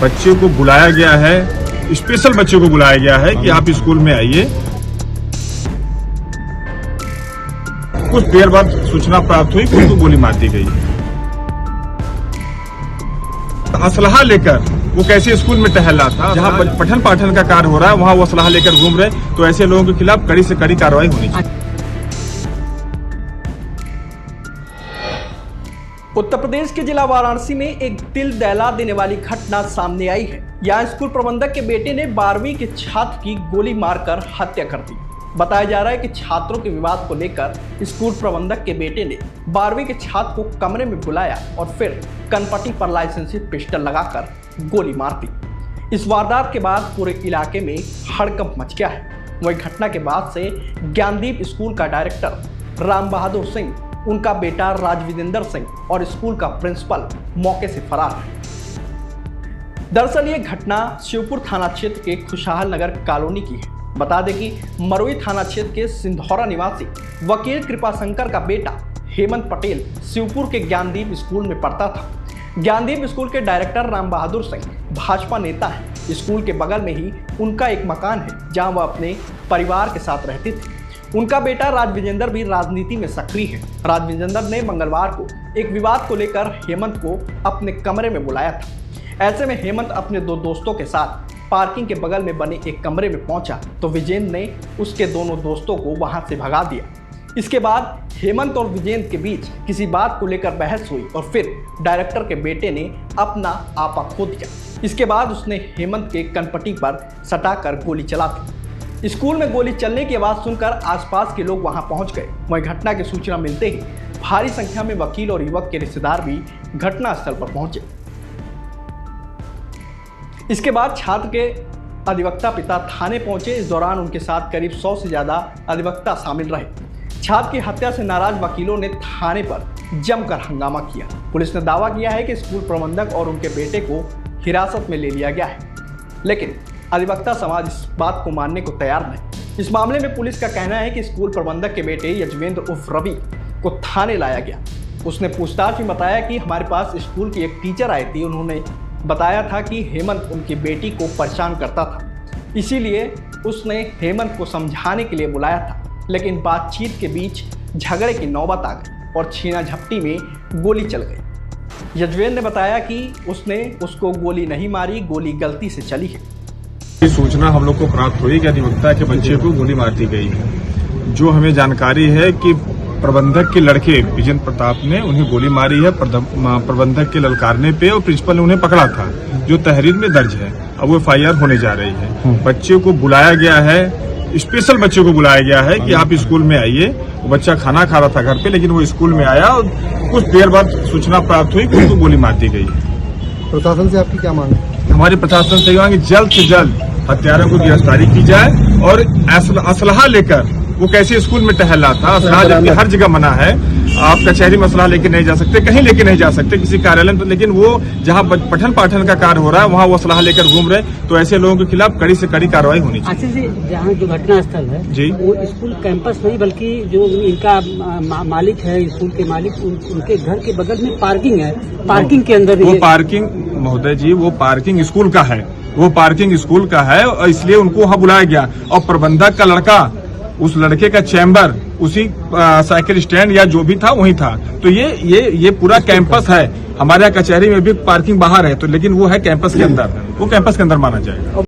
बच्चे को बुलाया गया है, स्पेशल बच्चे को बुलाया गया है कि आप स्कूल में आइए। कुछ देर बाद सूचना प्राप्त हुई कि उनको गोली मार दी गई। असलहा लेकर वो कैसे स्कूल में टहल रहा था, जहां पठन पाठन का कार्य हो रहा है वहां वो असलहा लेकर घूम रहे, तो ऐसे लोगों के खिलाफ कड़ी से कड़ी कार्रवाई होनी चाहिए। उत्तर प्रदेश के जिला वाराणसी में एक दिल दहला देने वाली घटना सामने आई है। यहाँ स्कूल प्रबंधक के बेटे ने 12वीं के छात्र की गोली मारकर हत्या कर दी। बताया जा रहा है कि छात्रों के विवाद को लेकर स्कूल प्रबंधक के बेटे ने 12वीं के छात्र को कमरे में बुलाया और फिर कनपट्टी पर लाइसेंसी पिस्टल लगाकर गोली मार दी। इस वारदात के बाद पूरे इलाके में हड़कंप मच गया है। वही घटना के बाद से ज्ञानदीप स्कूल का डायरेक्टर राम बहादुर सिंह, उनका बेटा राजविजेंद्र सिंह और स्कूल का प्रिंसिपल मौके से फरार है। दरअसल ये घटना शिवपुर थाना क्षेत्र के खुशहाल नगर कॉलोनी की है। बता दें कि मरोई थाना क्षेत्र के सिंधौरा निवासी वकील कृपाशंकर का बेटा हेमंत पटेल शिवपुर के ज्ञानदीप स्कूल में पढ़ता था। ज्ञानदीप स्कूल के डायरेक्टर राम बहादुर सिंह भाजपा नेता हैं। स्कूल के बगल में ही उनका एक मकान है जहां वह अपने परिवार के साथ रहते थे। उनका बेटा राजविजेंद्र भी राजनीति में सक्रिय है। राजविजेंद्र ने मंगलवार को एक विवाद को लेकर हेमंत को अपने कमरे में बुलाया था। ऐसे में हेमंत अपने दो दोस्तों के साथ पार्किंग के बगल में बने एक कमरे में पहुंचा तो विजेंद्र ने उसके दोनों दोस्तों को वहां से भगा दिया। इसके बाद हेमंत और विजेंद्र के बीच किसी बात को लेकर बहस हुई और फिर डायरेक्टर के बेटे ने अपना आपा खो दिया। इसके बाद उसने हेमंत के कनपट्टी पर सटाकर गोली चला दी। स्कूल में गोली चलने की आवाज़ सुनकर आसपास के लोग वहां पहुंच गए। वहीं घटना की सूचना मिलते ही भारी संख्या में वकील और युवक के रिश्तेदार भी घटनास्थल पर पहुंचे। इसके बाद छात्र के अधिवक्ता पिता थाने पहुंचे। इस दौरान उनके साथ करीब 100 से ज़्यादा अधिवक्ता शामिल रहे। छात्र की हत्या से नाराज वकीलों ने थाने पर जमकर हंगामा किया। पुलिस ने दावा किया है कि स्कूल प्रबंधक और उनके बेटे को हिरासत में ले लिया गया है, लेकिन अधिवक्ता समाज इस बात को मानने को तैयार नहीं। इस मामले में पुलिस का कहना है कि स्कूल प्रबंधक के बेटे यजवेंद्र उर्फ रवि को थाने लाया गया। उसने पूछताछ में बताया कि हमारे पास स्कूल की एक टीचर आई थी, उन्होंने बताया था कि हेमंत उनकी बेटी को परेशान करता था, इसीलिए उसने हेमंत को समझाने के लिए बुलाया था, लेकिन बातचीत के बीच झगड़े की नौबत आ गई और छीना झपटी में गोली चल गई। यजवेंद्र ने बताया कि उसने उसको गोली नहीं मारी, गोली गलती से चली है। सूचना हम लोग को प्राप्त हुई कि अधिवक्ता के बच्चे को गोली मार दी गई है। जो हमें जानकारी है कि प्रबंधक के लड़के विजेंद्र प्रताप ने उन्हें गोली मारी है प्रबंधक के ललकारने पे, और प्रिंसिपल ने उन्हें पकड़ा था, जो तहरीर में दर्ज है। अब वो FIR होने जा रही है। बच्चे को बुलाया गया है, स्पेशल बच्चे को बुलाया गया है कि आप स्कूल में आइए। वो बच्चा खाना खा रहा था घर पे, लेकिन वो स्कूल में आया और कुछ देर बाद सूचना प्राप्त हुई कि उनको गोली मार दी गई। प्रशासन से आपकी क्या मांग है? हमारे प्रशासन से मांग जल्द से जल्द हत्यारों को गिरफ्तारी की जाए और असलहा लेकर वो कैसे स्कूल में टहल रहा था। असलहा जबकि हर जगह मना है, आप कचहरी में असलहा लेके नहीं जा सकते, कहीं लेके नहीं जा सकते किसी कार्यालय में, लेकिन वो जहां पठन पाठन का कार्य हो रहा है वहां वो असलहा लेकर घूम रहे, तो ऐसे लोगों के खिलाफ कड़ी से कड़ी कार्रवाई होनी चाहिए। अच्छा जी, जहाँ जो घटना स्थल है जी, वो स्कूल कैंपस नहीं बल्कि जो इनका मालिक है, स्कूल के मालिक, उनके घर के बगल में पार्किंग है, पार्किंग के अंदर वो पार्किंग महोदय जी, वो पार्किंग स्कूल का है, वो पार्किंग स्कूल का है और इसलिए उनको वहां बुलाया गया। और प्रबंधक का लड़का, उस लड़के का चैम्बर उसी साइकिल स्टैंड या जो भी था वहीं था। तो ये पूरा कैंपस है। हमारे यहाँ कचहरी में भी पार्किंग बाहर है, तो लेकिन वो है कैंपस के अंदर, वो कैंपस के अंदर माना जाएगा।